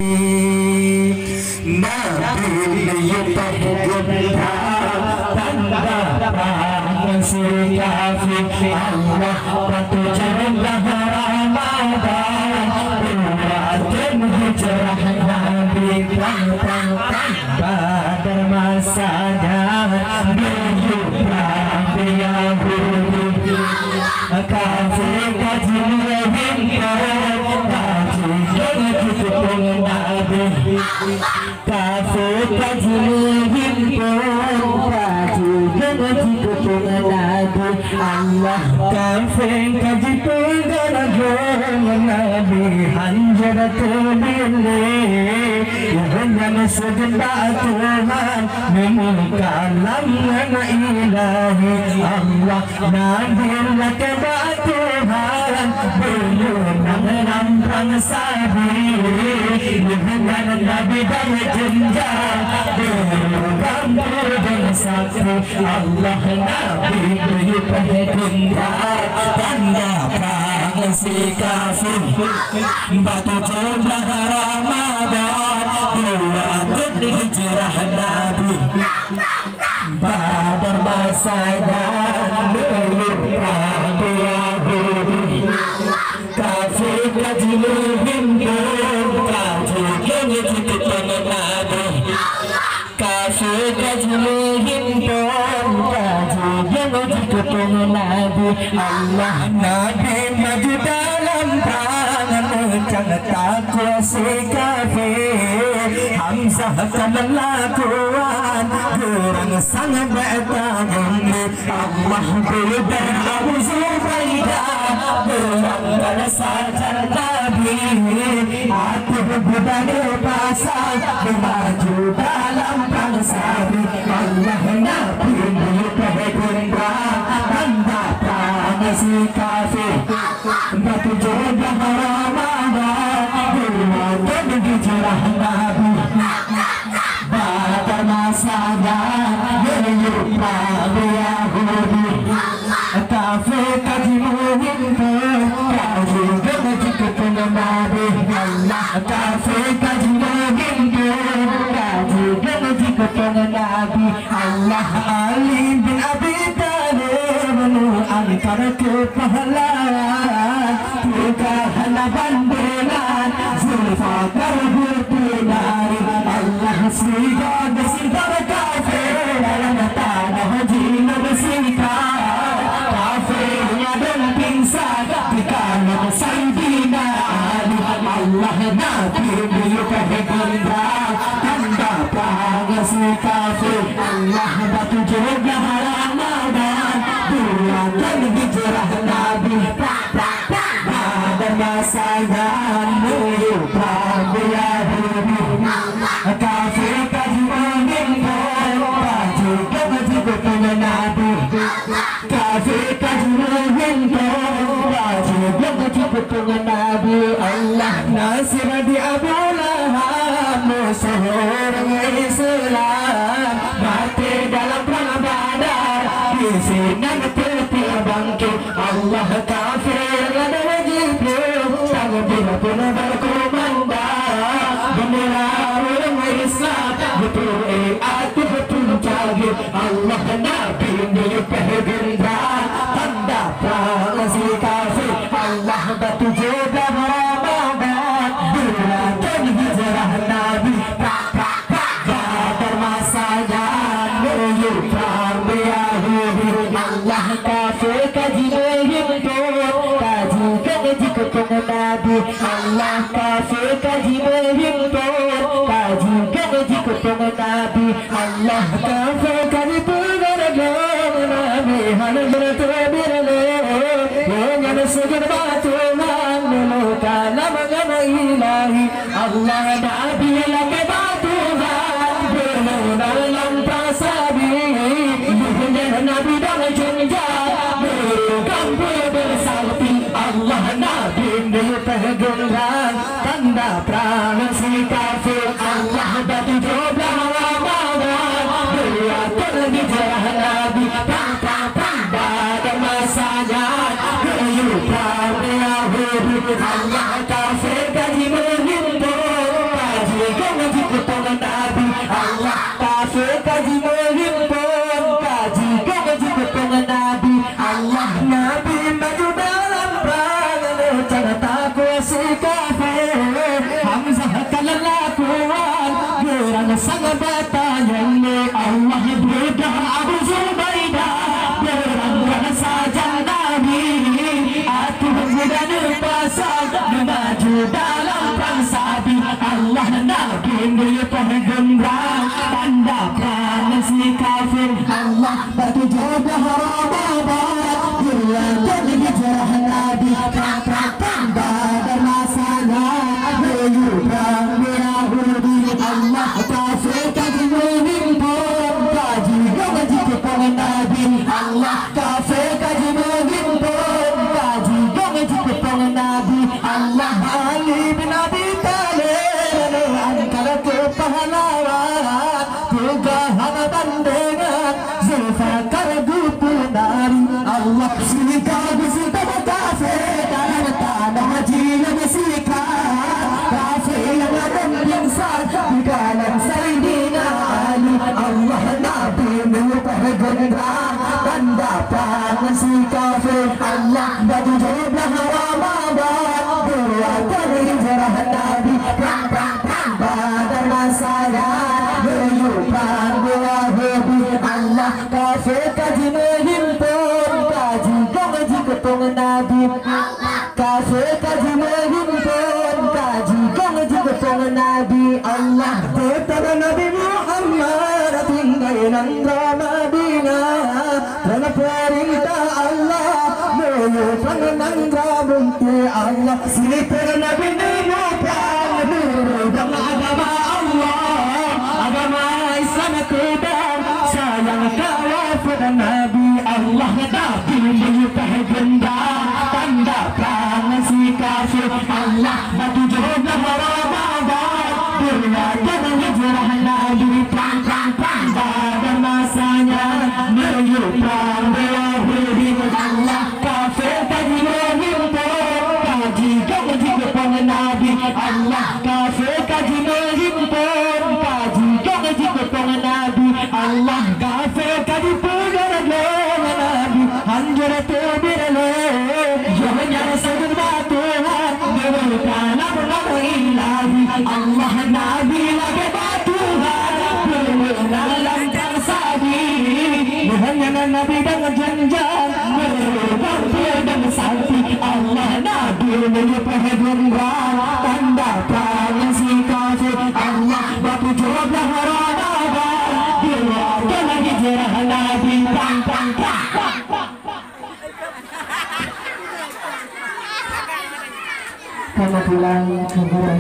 Nabi yutahgunda tanda masih kafir Allah batu jannah Ramadan buatan hijrah Nabi pada masanya berjumpa Yahudi kafir kajian kafir kajian Allah kafir kajian Nabi hanjaratul billah yang segenap Tuhan memungkalam nama ilahi Allah Nabi lakabah Tuhan berunang rampang sabir dengan Nabi dan jenjang berkampur dan sakti Allah Nabi berpahitunda tanda perang si kafir batu jannah Ramadan buatan hijrah Nabi pada masanya berlupa Yahudi kafir kajian kajian titipan Nabi kafir kajian kajian titipan Nabi Allah Nabi maju dalam perangan mencang takwa si kafir Hamzah kemelakuan gerang sangat bertanggung Allah berubah Abu Zubaidah berangkat saja Nabi aku berbalik pasang bermaju dalam pangsari Allah Nabi berpahitunda tanda perang si kafir batu jannah Ramadan buatan hijrah Nabi pada masanya berlupa Yahudi kafir kajian kajian titipan Nabi Allah kafir kajian kajian titipan Nabi Allah Ali bin Abi Thalib angkar kepahlawan kekahalan bulan Zulfaqar berpinari Allah sehingga bersintar kafir dalam tanah jina bersikap kafirnya dan pingsan di kanan Sayyidina Ali Allah Nabi berpahitunda tanda perang si kafir Allah batu jannah Ramadan buatan hijrah Nabi pada masanya berlupa Yahudi kafir kajian kajian titipan Nabi kafir kajian kajian titipan Nabi Allah nasir di Abu Lahab musuh orang Islam mati dalam perang Badar di sinar peti bangkit Allah kafir ada wajib takbir pun berkumandang bendera orang Islam betul atu betul cagir Allah Nabi berpahitunda tanda perang si kafir Allah batu jannah Ramadan buatan hijrah Nabi pada masanya berlupa Yahudi Allah kafir kajian kajian titipan Nabi Allah kafir kajian kajian titipan Nabi Allah kafir kajian Nabi hanjaratul billah yang segenap Tuhan memungkalam nama ilahi Allah Nabi lakabah Tuhan berunang rampang sabir dengan Nabi dan jenjang berkampur bersakti Allah Nabi berpahitunda tanda perang si kafir Allah batu jannah Ramadan buatan hijrah Nabi pada masanya berlupa Yahudi Allah kafir kajian sang batayanya Allah berikan Abu Zubaidah berangkat saja Nabi atuh muda berpasang maju dalam perang sabi Allah Nabi berpegang tanda perang si kafir Allah batu jabah Ramadan berlaku hijrah Nabi tanda dan masana berubah berahudi Allah kafir kaji memimpin kaji gaji kepala Nabi Allah kafir kaji memimpin kaji gaji kepala Nabi Allah Ali bin Abi Thalib antara kepahlawan kegahan bandengan Zulfikar Gupnari Allah silika bisita kafir dan tanah jina bisika kafir yang ada insar di kanan Sayyidina Ali Allah Nabi berpegang tanda perang si kafir Allah baju jabah Ramadan berlaku hijrah Nabi badan masaya berubah berahudi Allah kafir kaji menghimpun kaji gaji ketong Nabi kafir kaji menghimpun kaji gaji ketong Nabi Allah tetap Nabi Muhammad tinggal nang Madinah karena perintah Allah menyusun nang bukti Allah silipir Nabi Muhammad beragama agama Allah agama Islam kedam sayang kawafir Nabi Allah Nabi menyusun tanda perang si kafir Allah batu jabah Ramadan berlaku hijrah Nabi dan masanya menyupan berahudi Allah kafir tadi menghimpun kaji gaji kepala Nabi Allah kafir kaji menghimpun kaji gaji kepala Nabi Allah kafir kaji pegang Nabi hanjur tebirle jangan sujud batuhan berikan nama ilahi Allah Nabi lagi batuhan dalam tersabi hanya Nabi dengan janjan berbakti dan sakti Allah Nabi berpegang tanda perang si kafir Allah batu jabah Ramadan berlaku hijrah Nabi karena pulang kuburan